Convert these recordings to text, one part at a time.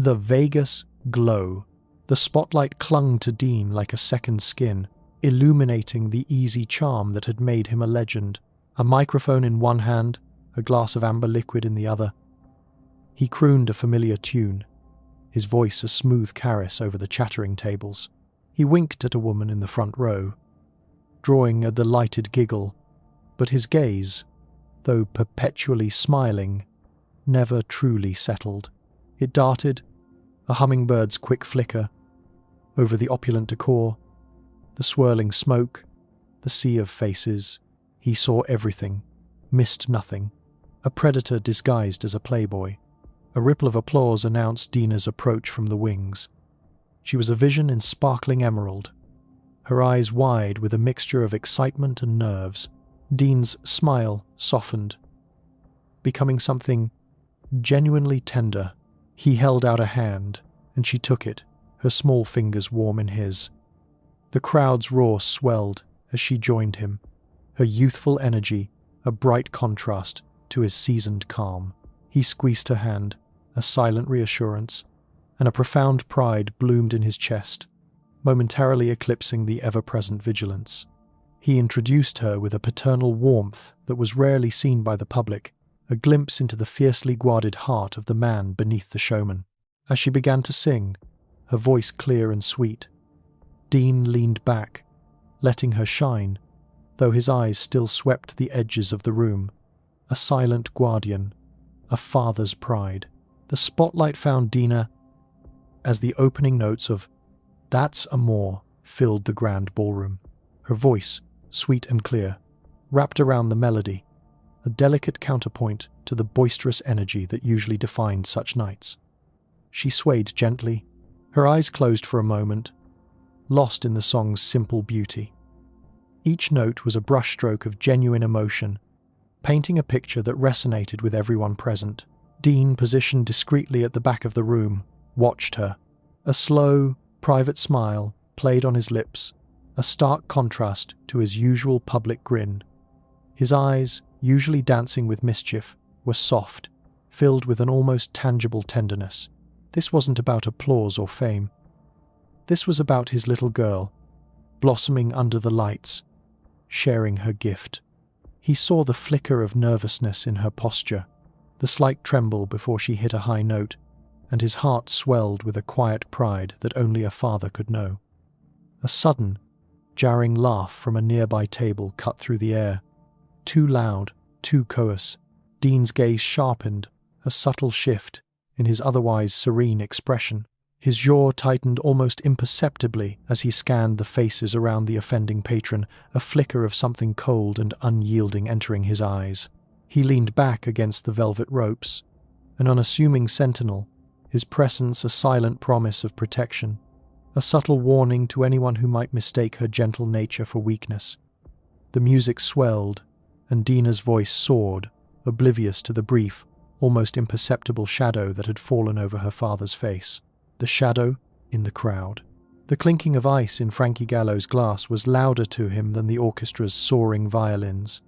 The Vegas glow. The spotlight clung to Dean like a second skin, illuminating the easy charm that had made him a legend. A microphone in one hand, a glass of amber liquid in the other. He crooned a familiar tune, his voice a smooth caress over the chattering tables. He winked at a woman in the front row, drawing a delighted giggle, but his gaze, though perpetually smiling, never truly settled. It darted, a hummingbird's quick flicker, over the opulent decor, the swirling smoke, the sea of faces. He saw everything, missed nothing. A predator disguised as a playboy. A ripple of applause announced Dina's approach from the wings. She was a vision in sparkling emerald, her eyes wide with a mixture of excitement and nerves. Dean's smile softened, becoming something genuinely tender. He held out a hand, and she took it, her small fingers warm in his. The crowd's roar swelled as she joined him, her youthful energy a bright contrast to his seasoned calm. He squeezed her hand, a silent reassurance, and a profound pride bloomed in his chest, momentarily eclipsing the ever-present vigilance. He introduced her with a paternal warmth that was rarely seen by the public, a glimpse into the fiercely guarded heart of the man beneath the showman. As she began to sing, her voice clear and sweet, Dean leaned back, letting her shine, though his eyes still swept the edges of the room. A silent guardian, a father's pride. The spotlight found Dina as the opening notes of "That's Amore" filled the grand ballroom. Her voice, sweet and clear, wrapped around the melody, a delicate counterpoint to the boisterous energy that usually defined such nights. She swayed gently, her eyes closed for a moment, lost in the song's simple beauty. Each note was a brushstroke of genuine emotion, painting a picture that resonated with everyone present. Dean, positioned discreetly at the back of the room, watched her. A slow, private smile played on his lips, a stark contrast to his usual public grin. His eyes, usually dancing with mischief, were soft, filled with an almost tangible tenderness. This wasn't about applause or fame. This was about his little girl, blossoming under the lights, sharing her gift. He saw the flicker of nervousness in her posture, the slight tremble before she hit a high note, and his heart swelled with a quiet pride that only a father could know. A sudden, jarring laugh from a nearby table cut through the air. Too loud, too coarse. Dean's gaze sharpened, a subtle shift in his otherwise serene expression. His jaw tightened almost imperceptibly as he scanned the faces around the offending patron, a flicker of something cold and unyielding entering his eyes. He leaned back against the velvet ropes, an unassuming sentinel, his presence a silent promise of protection, a subtle warning to anyone who might mistake her gentle nature for weakness. The music swelled, and Dina's voice soared, oblivious to the brief, almost imperceptible shadow that had fallen over her father's face. The shadow in the crowd. The clinking of ice in Frankie Gallo's glass was louder to him than the orchestra's soaring violins.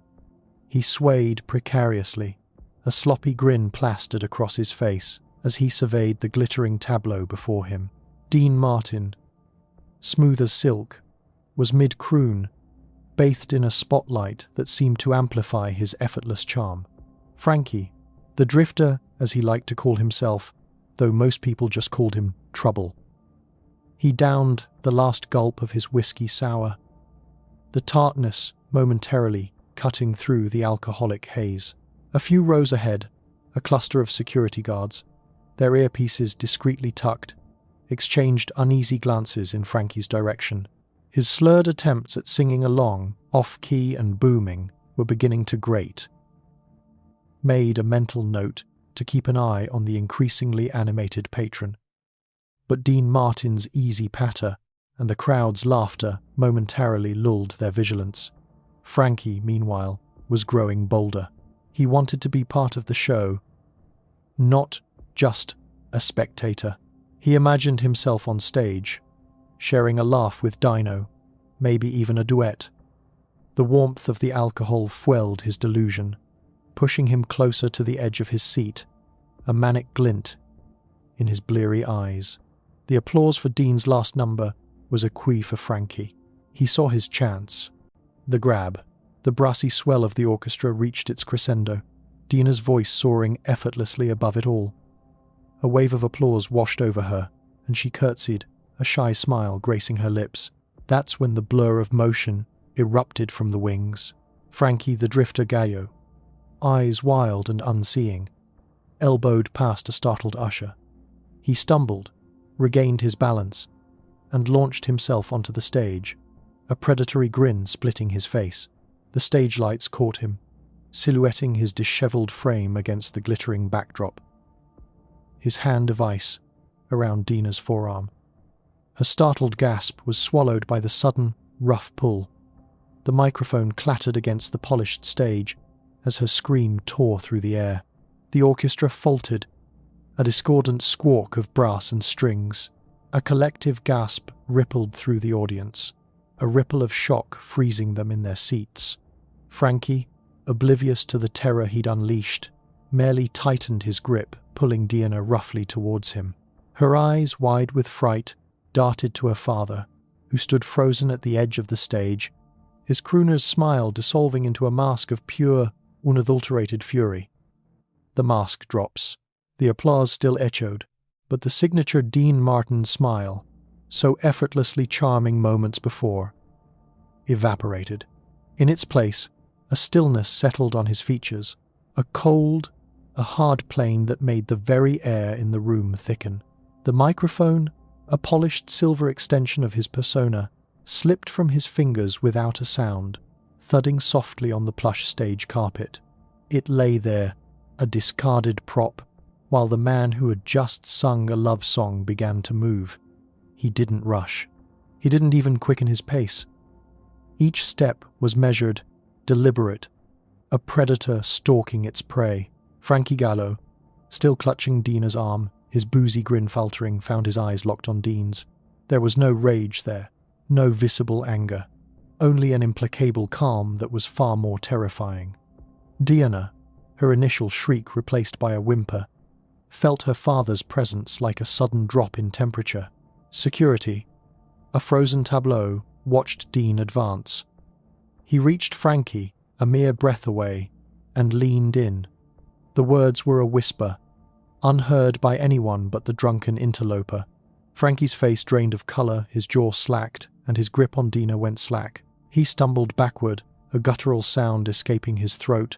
He swayed precariously, a sloppy grin plastered across his face as he surveyed the glittering tableau before him. Dean Martin, smooth as silk, was mid-croon, bathed in a spotlight that seemed to amplify his effortless charm. Frankie, the drifter as he liked to call himself, though most people just called him Trouble. He downed the last gulp of his whiskey sour, the tartness momentarily cutting through the alcoholic haze. A few rows ahead, a cluster of security guards, their earpieces discreetly tucked, exchanged uneasy glances in Frankie's direction. His slurred attempts at singing along, off-key and booming, were beginning to grate. Made a mental note to keep an eye on the increasingly animated patron. But Dean Martin's easy patter and the crowd's laughter momentarily lulled their vigilance. Frankie, meanwhile, was growing bolder. He wanted to be part of the show, not just a spectator. He imagined himself on stage, sharing a laugh with Dino, maybe even a duet. The warmth of the alcohol fueled his delusion, pushing him closer to the edge of his seat, a manic glint in his bleary eyes. The applause for Dean's last number was a cui for Frankie. He saw his chance. The grab. The brassy swell of the orchestra reached its crescendo, Dina's voice soaring effortlessly above it all. A wave of applause washed over her, and she curtsied, a shy smile gracing her lips. That's when the blur of motion erupted from the wings. Frankie the Drifter Gallo, eyes wild and unseeing, elbowed past a startled usher. He stumbled, regained his balance, and launched himself onto the stage, a predatory grin splitting his face. The stage lights caught him, silhouetting his disheveled frame against the glittering backdrop. His hand of ice around Dina's forearm. Her startled gasp was swallowed by the sudden, rough pull. The microphone clattered against the polished stage as her scream tore through the air. The orchestra faltered, a discordant squawk of brass and strings. A collective gasp rippled through the audience, a ripple of shock freezing them in their seats. Frankie, oblivious to the terror he'd unleashed, merely tightened his grip, pulling Dina roughly towards him. Her eyes, wide with fright, darted to her father, who stood frozen at the edge of the stage, his crooner's smile dissolving into a mask of pure, unadulterated fury. The mask drops. The applause still echoed, but the signature Dean Martin smile, so effortlessly charming moments before, evaporated. In its place, a stillness settled on his features, a cold, a hard plane that made the very air in the room thicken. The microphone, a polished silver extension of his persona, slipped from his fingers without a sound, thudding softly on the plush stage carpet. It lay there, a discarded prop, while the man who had just sung a love song began to move. He didn't rush. He didn't even quicken his pace. Each step was measured, deliberate, a predator stalking its prey. Frankie Gallo, still clutching Dina's arm, his boozy grin faltering, found his eyes locked on Dean's. There was no rage there, no visible anger, only an implacable calm that was far more terrifying. Dina, her initial shriek replaced by a whimper, felt her father's presence like a sudden drop in temperature. Security, a frozen tableau, watched Dean advance. He reached Frankie, a mere breath away, and leaned in. The words were a whisper, unheard by anyone but the drunken interloper. Frankie's face drained of colour, his jaw slacked, and his grip on Dina went slack. He stumbled backward, a guttural sound escaping his throat,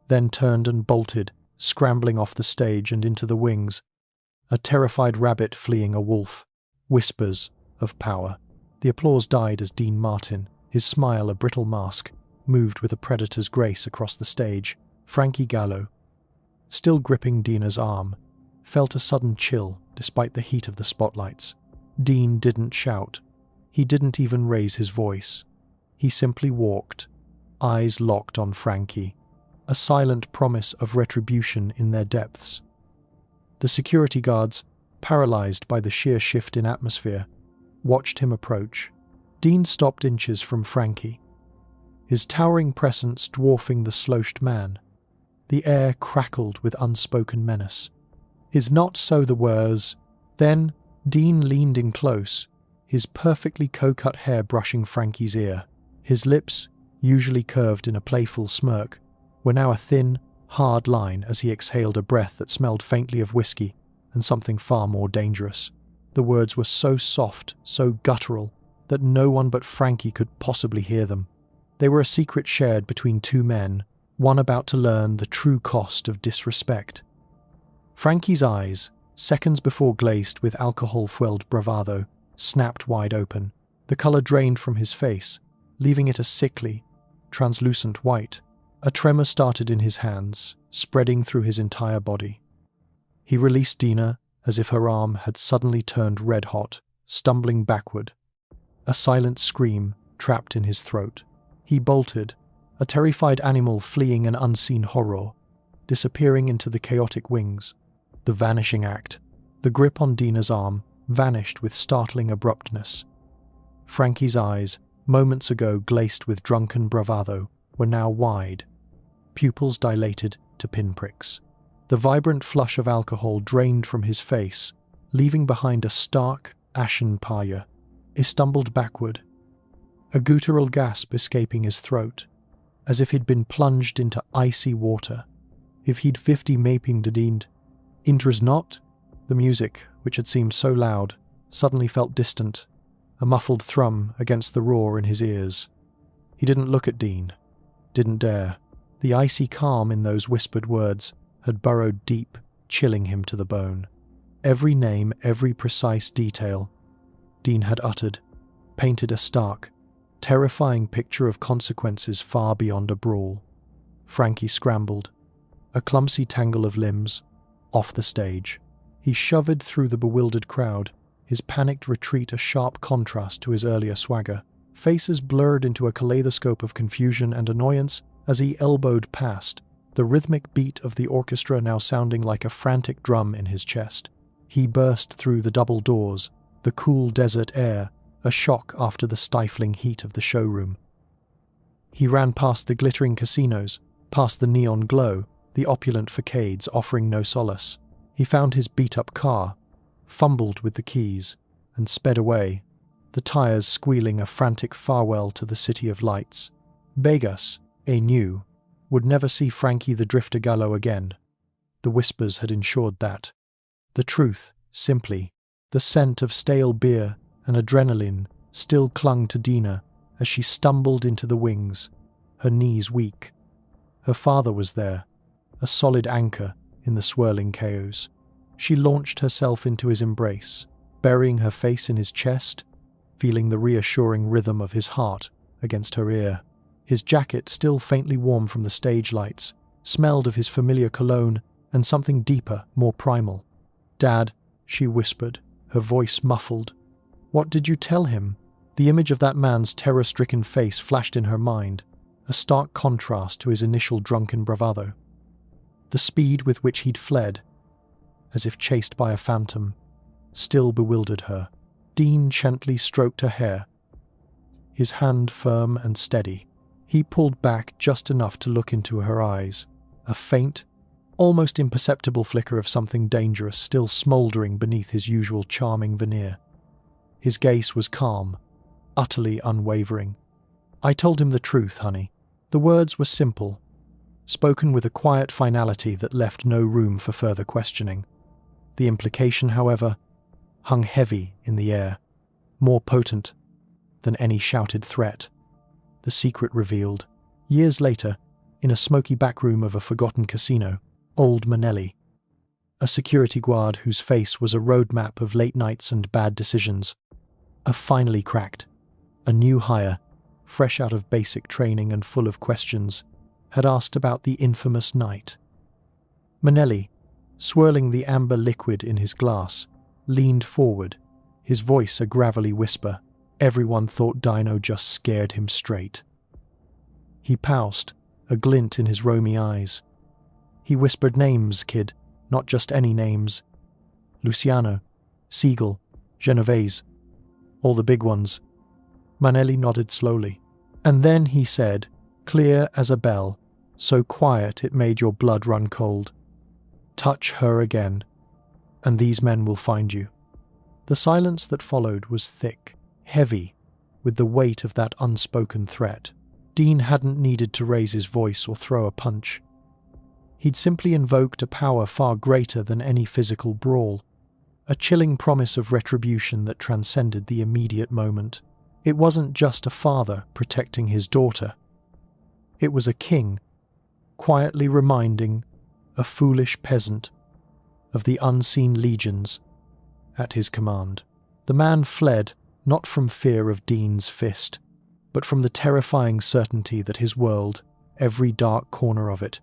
then turned and bolted, scrambling off the stage and into the wings, a terrified rabbit fleeing a wolf. Whispers of power. The applause died as Dean Martin, his smile a brittle mask, moved with a predator's grace across the stage. Frankie Gallo, still gripping Dina's arm, felt a sudden chill despite the heat of the spotlights. Dean didn't shout. He didn't even raise his voice. He simply walked, eyes locked on Frankie, a silent promise of retribution in their depths. The security guards, paralyzed by the sheer shift in atmosphere, watched him approach. Dean stopped inches from Frankie, his towering presence dwarfing the slouched man. The air crackled with unspoken menace. His not so the words. Then Dean leaned in close, his perfectly co-cut hair brushing Frankie's ear. His lips, usually curved in a playful smirk, were now a thin, hard line as he exhaled a breath that smelled faintly of whiskey and something far more dangerous. The words were so soft, so guttural, that no one but Frankie could possibly hear them. They were a secret shared between two men, one about to learn the true cost of disrespect. Frankie's eyes, seconds before glazed with alcohol-fueled bravado, snapped wide open. The colour drained from his face, leaving it a sickly, translucent white. A tremor started in his hands, spreading through his entire body. He released Dina as if her arm had suddenly turned red-hot, stumbling backward. A silent scream trapped in his throat. He bolted, a terrified animal fleeing an unseen horror, disappearing into the chaotic wings. The vanishing act. The grip on Dina's arm vanished with startling abruptness. Frankie's eyes, moments ago glazed with drunken bravado, were now wide, pupils dilated to pinpricks. The vibrant flush of alcohol drained from his face, leaving behind a stark, ashen pyre. He stumbled backward, a guttural gasp escaping his throat, as if he'd been plunged into icy water. If he'd 50 maping dedient, intras not, the music, which had seemed so loud, suddenly felt distant, a muffled thrum against the roar in his ears. He didn't look at Dean, didn't dare. The icy calm in those whispered words had burrowed deep, chilling him to the bone. Every name, every precise detail Dean had uttered, painted a stark, terrifying picture of consequences far beyond a brawl. Frankie scrambled, a clumsy tangle of limbs, off the stage. He shoved through the bewildered crowd, his panicked retreat a sharp contrast to his earlier swagger. Faces blurred into a kaleidoscope of confusion and annoyance as he elbowed past, the rhythmic beat of the orchestra now sounding like a frantic drum in his chest. He burst through the double doors, the cool desert air, a shock after the stifling heat of the showroom. He ran past the glittering casinos, past the neon glow, the opulent facades offering no solace. He found his beat-up car, fumbled with the keys, and sped away, the tires squealing a frantic farewell to the city of lights. Vegas, knew, would never see Frankie the Drifter Gallo again. The whispers had ensured that. The truth, simply, the scent of stale beer and adrenaline still clung to Dina as she stumbled into the wings, her knees weak. Her father was there, a solid anchor in the swirling chaos. She launched herself into his embrace, burying her face in his chest, feeling the reassuring rhythm of his heart against her ear. His jacket, still faintly warm from the stage lights, smelled of his familiar cologne and something deeper, more primal. "Dad," she whispered, her voice muffled. "What did you tell him?" The image of that man's terror-stricken face flashed in her mind, a stark contrast to his initial drunken bravado. The speed with which he'd fled, as if chased by a phantom, still bewildered her. Dean gently stroked her hair, his hand firm and steady. He pulled back just enough to look into her eyes, a faint, almost imperceptible flicker of something dangerous still smouldering beneath his usual charming veneer. His gaze was calm, utterly unwavering. "I told him the truth, honey." The words were simple, spoken with a quiet finality that left no room for further questioning. The implication, however, hung heavy in the air, more potent than any shouted threat. The secret revealed. Years later, in a smoky backroom of a forgotten casino, old Manelli, a security guard whose face was a roadmap of late nights and bad decisions, finally cracked. A new hire, fresh out of basic training and full of questions, had asked about the infamous night. Manelli, swirling the amber liquid in his glass, leaned forward, his voice a gravelly whisper. Everyone thought Dino just scared him straight. He paused, a glint in his roamy eyes. He whispered names, kid, not just any names. Luciano, Siegel, Genovese, all the big ones. Manelli nodded slowly. And then he said, clear as a bell, so quiet it made your blood run cold, "Touch her again, and these men will find you." The silence that followed was thick, heavy, with the weight of that unspoken threat. Dean hadn't needed to raise his voice or throw a punch. He'd simply invoked a power far greater than any physical brawl, a chilling promise of retribution that transcended the immediate moment. It wasn't just a father protecting his daughter. It was a king, quietly reminding a foolish peasant of the unseen legions at his command. The man fled not from fear of Dean's fist, but from the terrifying certainty that his world, every dark corner of it,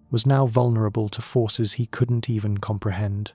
was now vulnerable to forces he couldn't even comprehend.